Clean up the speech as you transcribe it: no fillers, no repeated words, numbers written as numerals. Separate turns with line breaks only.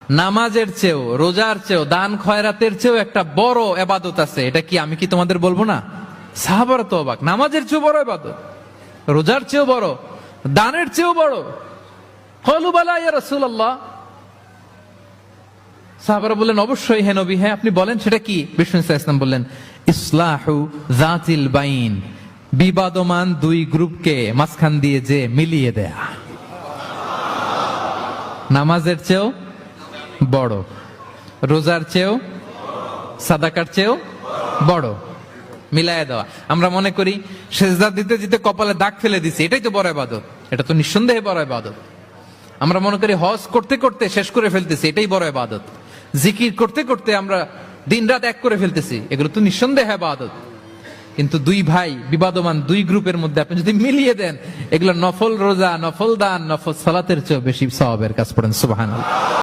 নামাজের চেয়েও, রোজার চেয়েও, দান খয়রাতের চেয়েও একটা বড় ইবাদত আছে। এটা কি আমি কি তোমাদের বলবো না? সাহাবারা তো অবাক, নামাজের চেয়েও বড় ইবাদত, রোজার চেয়েও বড়, দানের চেয়েও বড়। ক্বালু বালা ইয়া রাসূলুল্লাহ। সাহাবারা বললেন অবশ্যই হে নবী, হ্যাঁ আপনি বলেন সেটা কি? বিষ্ণু সাল্লাল্লাহু আলাইহি ওয়াসাল্লাম বললেন ইসলাহু যাতিল বাইন, বিবাদমান দুই গ্রুপকে মাঝখান দিয়ে যে মিলিয়ে দেয়া। নামাজের চেয়েও বড়, রোজার চেয়েও, সাদাকার চেয়েও বড়, মিলায়া দেওয়া। আমরা মনে করি সেজদা দিতে দিতে কপালে দাগ ফেলে দিছি, এটাই তো বড় ইবাদত। এটা তো নিঃসন্দেহে বড় ইবাদত। আমরা মনে করি হজ করতে করতে শেষ করে ফেলতেছি, এটাই বড় ইবাদত। জিকির করতে করতে আমরা দিনরাত এক করে ফেলতেছি, এগুলো তো নিঃসন্দেহে ইবাদত। কিন্তু দুই ভাই বিবাদমান দুই গ্রুপের মধ্যে আপনি যদি মিলিয়ে দেন, এগুলো নফল রোজা, নফল দান, নফল সালাতের চেয়েও বেশি সওয়াবের কাজ। পড়েন সুবহানাল্লাহ।